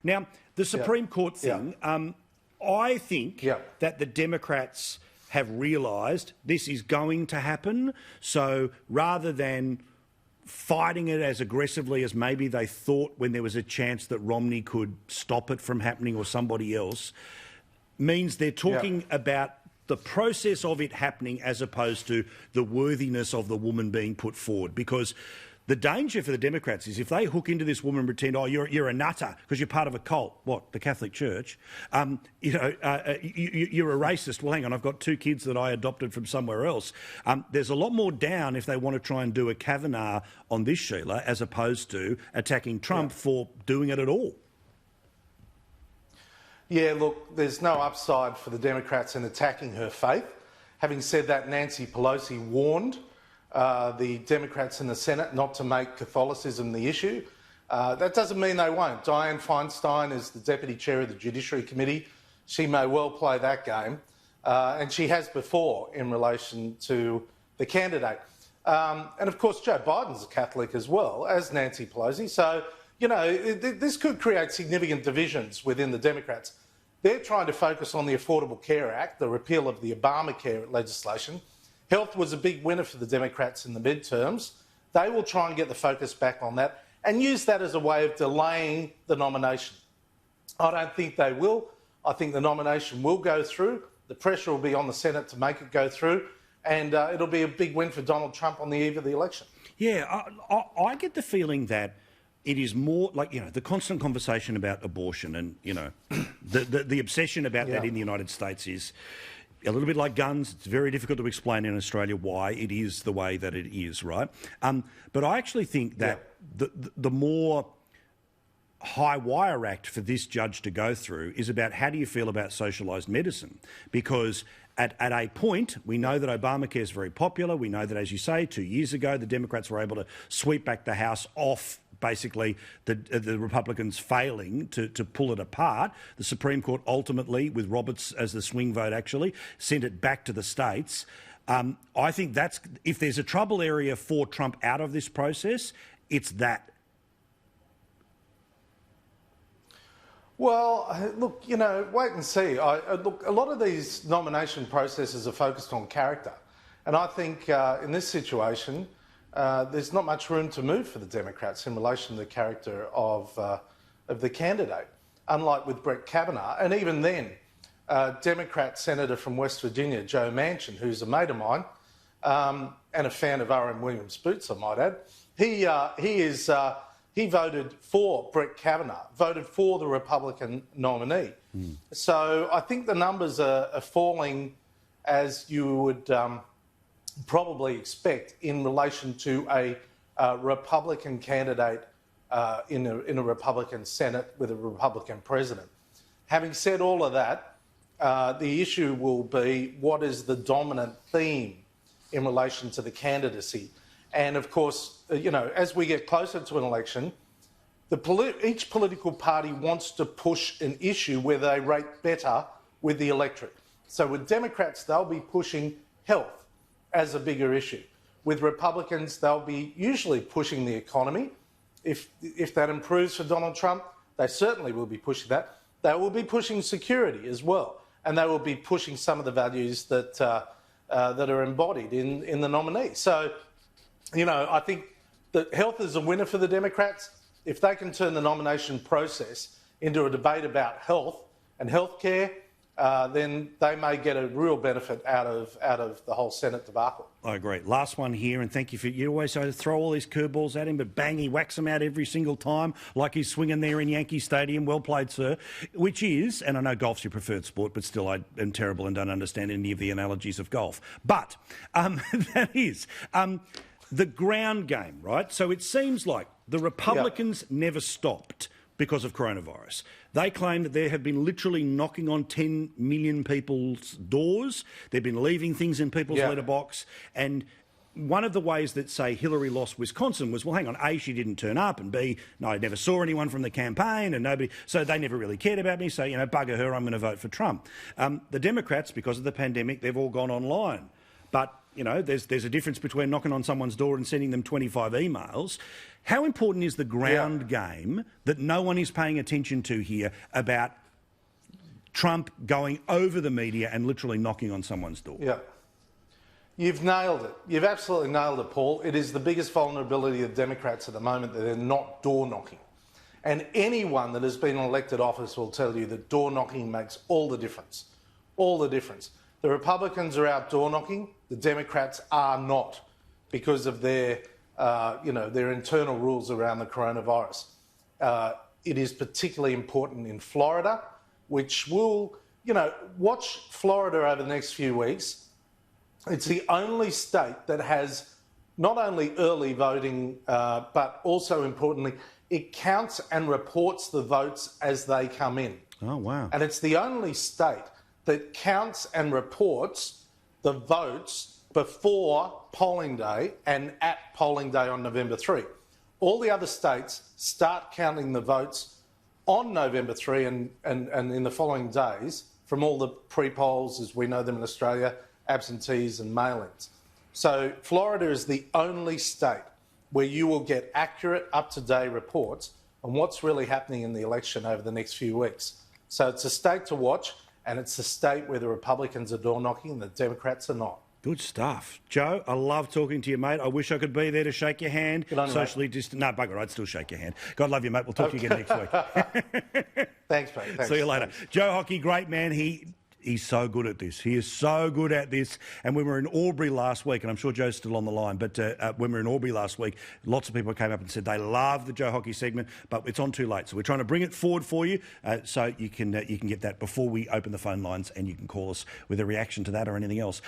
Now, the Supreme Court thing, I think that the Democrats have realised this is going to happen. So rather than fighting it as aggressively as maybe they thought when there was a chance that Romney could stop it from happening or somebody else, means they're talking about the process of it happening as opposed to the worthiness of the woman being put forward. Because the danger for the Democrats is if they hook into this woman and pretend, oh, you're a nutter because you're part of a cult, what, the Catholic Church, you're a racist. Well, hang on, I've got 2 kids that I adopted from somewhere else. There's a lot more down if they want to try and do a Kavanaugh on this, Sheila, as opposed to attacking Trump for doing it at all. Yeah, look, there's no upside for the Democrats in attacking her faith. Having said that, Nancy Pelosi warned the Democrats in the Senate not to make Catholicism the issue. That doesn't mean they won't. Dianne Feinstein is the Deputy Chair of the Judiciary Committee. She may well play that game, and she has before in relation to the candidate. And of course, Joe Biden's a Catholic as well, as Nancy Pelosi. So, you know, this could create significant divisions within the Democrats. They're trying to focus on the Affordable Care Act, the repeal of the Obamacare legislation. Health was a big winner for the Democrats in the midterms. They will try and get the focus back on that and use that as a way of delaying the nomination. I don't think they will. I think the nomination will go through. The pressure will be on the Senate to make it go through, and it'll be a big win for Donald Trump on the eve of the election. Yeah, I get the feeling that it is more like, you know, the constant conversation about abortion and, you know, the obsession about that in the United States is a little bit like guns. It's very difficult to explain in Australia why it is the way that it is, right? But I actually think that the more high wire act for this judge to go through is about how do you feel about socialised medicine? Because at a point, we know that Obamacare is very popular. We know that, as you say, 2 years ago, the Democrats were able to sweep back the House off basically the Republicans failing to pull it apart. The Supreme Court ultimately, with Roberts as the swing vote actually, sent it back to the states. I think that's, if there's a trouble area for Trump out of this process, it's that. Well, look, you know, wait and see. Look, a lot of these nomination processes are focused on character. And I think in this situation, there's not much room to move for the Democrats in relation to the character of the candidate, unlike with Brett Kavanaugh. And even then, Democrat Senator from West Virginia, Joe Manchin, who's a mate of mine and a fan of R.M. Williams' boots, I might add, he voted for Brett Kavanaugh, voted for the Republican nominee. So I think the numbers are falling as you would probably expect in relation to a Republican candidate in a Republican Senate with a Republican president. Having said all of that, the issue will be what is the dominant theme in relation to the candidacy. And of course, you know, as we get closer to an election, each political party wants to push an issue where they rate better with the electorate. So with Democrats, they'll be pushing health as a bigger issue. With Republicans, they'll be usually pushing the economy. If that improves for Donald Trump, they certainly will be pushing that. They will be pushing security as well, and they will be pushing some of the values that are embodied in the nominee. So, you know, I think that health is a winner for the Democrats. If they can turn the nomination process into a debate about health and healthcare, then they may get a real benefit out of the whole Senate debacle. I agree. Last one here, and thank you for, you always throw all these curveballs at him, but bang, he whacks them out every single time, like he's swinging there in Yankee Stadium. Well played, sir. Which is, and I know golf's your preferred sport, but still I am terrible and don't understand any of the analogies of golf. But that is the ground game, right? So it seems like the Republicans never stopped because of coronavirus. They claim that they have been literally knocking on 10 million people's doors. They've been leaving things in people's letterbox. And one of the ways that, say, Hillary lost Wisconsin was, well, hang on, A, she didn't turn up, and B, no, I never saw anyone from the campaign, and nobody, so they never really cared about me, so, you know, bugger her, I'm going to vote for Trump. The Democrats, because of the pandemic, they've all gone online. But there's a difference between knocking on someone's door and sending them 25 emails. How important is the ground game that no one is paying attention to here about Trump going over the media and literally knocking on someone's door? Yeah. You've nailed it. You've absolutely nailed it, Paul. It is the biggest vulnerability of Democrats at the moment that they're not door knocking. And anyone that has been in elected office will tell you that door knocking makes all the difference. All the difference. The Republicans are out door knocking. The Democrats are not, because of their internal rules around the coronavirus. It is particularly important in Florida, which will, watch Florida over the next few weeks. It's the only state that has not only early voting, but also importantly, it counts and reports the votes as they come in. Oh, wow. And it's the only state that counts and reports the votes before polling day and at polling day on November 3. All the other states start counting the votes on November 3 and in the following days from all the pre-polls, as we know them in Australia, absentees and mail-ins. So Florida is the only state where you will get accurate, up-to-date reports on what's really happening in the election over the next few weeks. So it's a state to watch, and it's a state where the Republicans are door-knocking and the Democrats are not. Good stuff. Joe, I love talking to you, mate. I wish I could be there to shake your hand. Good on you, Socially distant. No, bugger, I'd still shake your hand. God love you, mate. We'll talk to you again next week. Thanks, mate. Thanks. See you later. Joe Hockey, great man. He's so good at this. He is so good at this. And when we were in Albury last week, and I'm sure Joe's still on the line, but when we were in Albury last week, lots of people came up and said they love the Joe Hockey segment, but it's on too late. So we're trying to bring it forward for you so you can get that before we open the phone lines, and you can call us with a reaction to that or anything else.